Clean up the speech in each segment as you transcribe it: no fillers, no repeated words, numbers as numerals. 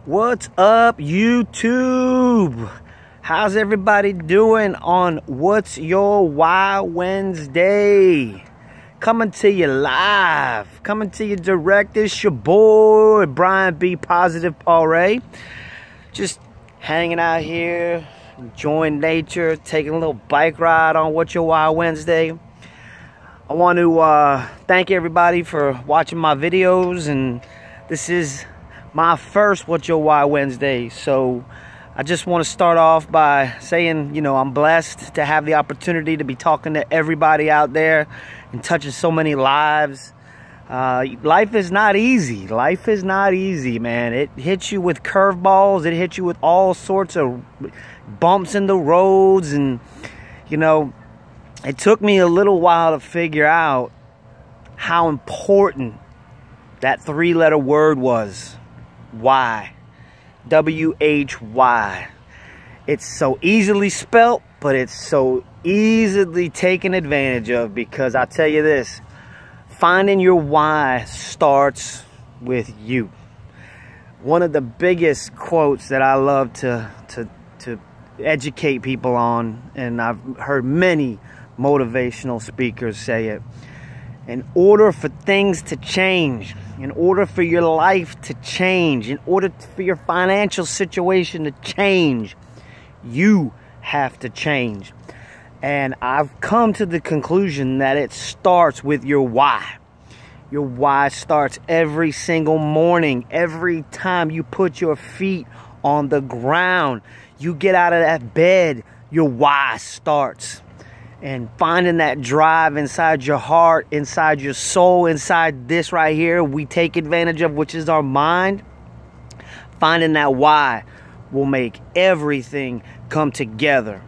What's up, YouTube? How's everybody doing on What's Your Why Wednesday? Coming to you live, coming to you direct. It's your boy, Brian B. Positive Paul Ray. Just hanging out here, enjoying nature, taking a little bike ride on What's Your Why Wednesday. I want to thank everybody for watching my videos, and this is my first What's Your Why Wednesday. So I just want to start off by saying, I'm blessed to have the opportunity to be talking to everybody out there and touching so many lives. Life is not easy. Life is not easy, man. It hits you with curveballs. It hits you with all sorts of bumps in the roads. And, it took me a little while to figure out how important that three-letter word was. Why? W-H-Y. It's so easily spelt, but it's so easily taken advantage of, because I'll tell you this, finding your why starts with you. One of the biggest quotes that I love to educate people on, and I've heard many motivational speakers say it: in order for things to change, in order for your life to change, in order for your financial situation to change, you have to change. And I've come to the conclusion that it starts with your why. Your why starts every single morning. Every time you put your feet on the ground, you get out of that bed, your why starts. And finding that drive inside your heart, inside your soul, inside this right here we take advantage of, which is our mind. Finding that why will make everything come together.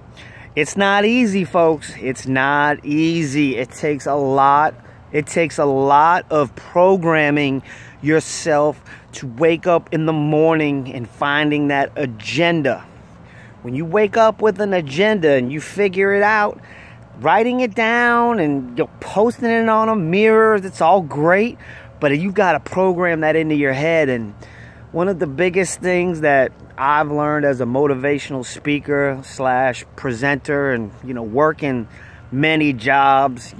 It's not easy, folks. It's not easy. It takes a lot. It takes a lot of programming yourself to wake up in the morning and finding that agenda. When you wake up with an agenda and you figure it out, writing it down and you're posting it on a mirror, it's all great, but you got to program that into your head. And one of the biggest things that I've learned as a motivational speaker slash presenter, and working many jobs,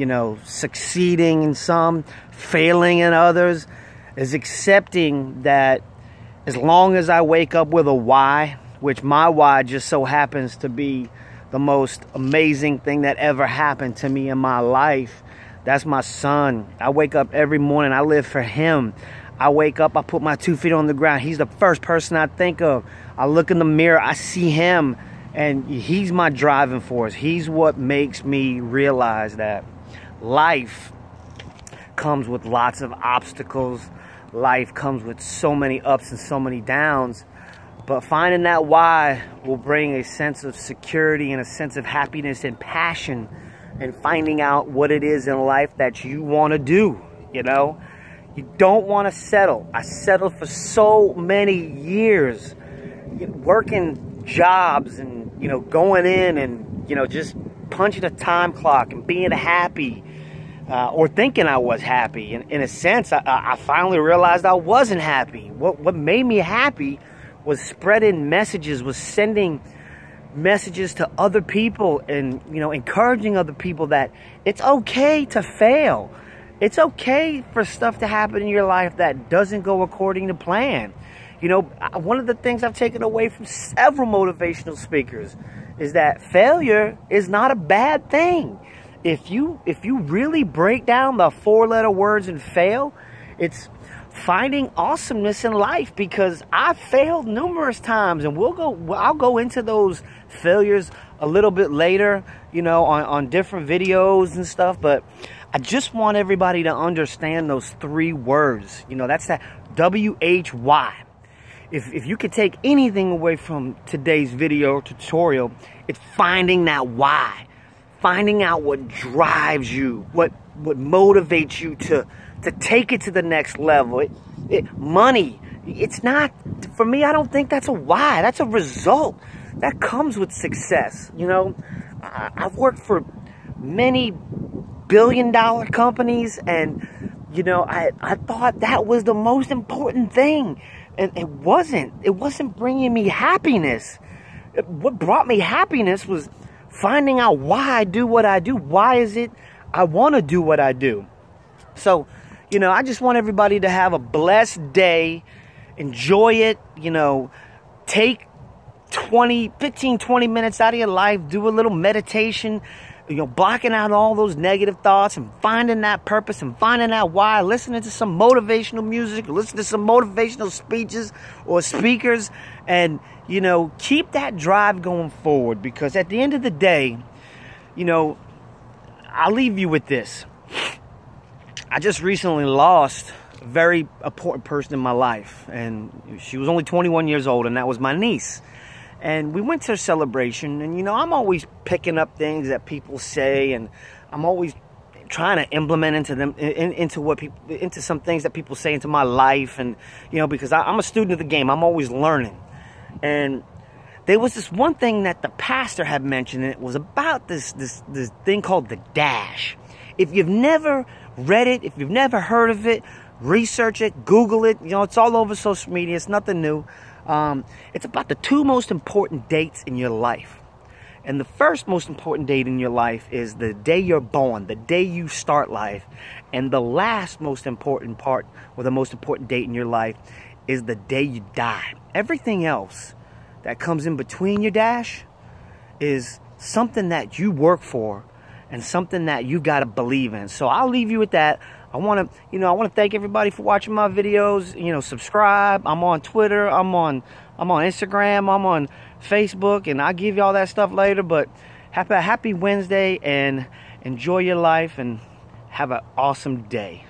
succeeding in some, failing in others, is accepting that as long as I wake up with a why, which my why just so happens to be the most amazing thing that ever happened to me in my life. That's my son. I wake up every morning. I live for him. I wake up, I put my 2 feet on the ground. He's the first person I think of. I look in the mirror, I see him, and he's my driving force. He's what makes me realize that life comes with lots of obstacles. Life comes with so many ups and so many downs. But finding that why will bring a sense of security and a sense of happiness and passion, and finding out what it is in life that you want to do. You don't want to settle. I settled for so many years, working jobs and, going in and, just punching a time clock and being happy, or thinking I was happy. In a sense, I finally realized I wasn't happy. What made me happy was spreading messages, was sending messages to other people, and encouraging other people that it's okay to fail. It's okay for stuff to happen in your life that doesn't go according to plan. One of the things I've taken away from several motivational speakers is that failure is not a bad thing. If you really break down the four-letter words in fail, it's finding awesomeness in life, because I've failed numerous times, and I'll go into those failures a little bit later, on different videos and stuff. But I just want everybody to understand those three words. That's that W-H-Y. If you could take anything away from today's video tutorial, it's finding that why. Finding out what drives you, what motivates you to take it to the next level. Money, it's not, for me, I don't think that's a why. That's a result. That comes with success. I've worked for many billion-dollar companies, and I thought that was the most important thing. And it wasn't bringing me happiness. What brought me happiness was finding out why I do what I do. Why is it I want to do what I do? So, you know, I just want everybody to have a blessed day. Enjoy it. You know, take 15, 20 minutes out of your life. Do a little meditation. You know, blocking out all those negative thoughts and finding that purpose and finding out why. Listening to some motivational music, listen to some motivational speeches or speakers, and, you know, keep that drive going forward, because at the end of the day, you know, I'll leave you with this. I just recently lost a very important person in my life, and she was only 21 years old, and that was my niece. And we went to a celebration, and, you know, I'm always picking up things that people say, and I'm always trying to implement into some things that people say into my life. And, you know, because I'm a student of the game, I'm always learning. And there was this one thing that the pastor had mentioned, and it was about this thing called the dash. If you've never read it, if you've never heard of it, research it, Google it. You know, it's all over social media. It's nothing new. It's about the 2 most important dates in your life. And the first most important date in your life is the day you're born, the day you start life. And the last most important part, or the most important date in your life, is the day you die. Everything else that comes in between your dash is something that you work for and something that you got to believe in. So I'll leave you with that. I want to thank everybody for watching my videos. You know, subscribe. I'm on Twitter. I'm on Instagram. I'm on Facebook, and I'll give you all that stuff later. But happy Wednesday, and enjoy your life, and have an awesome day.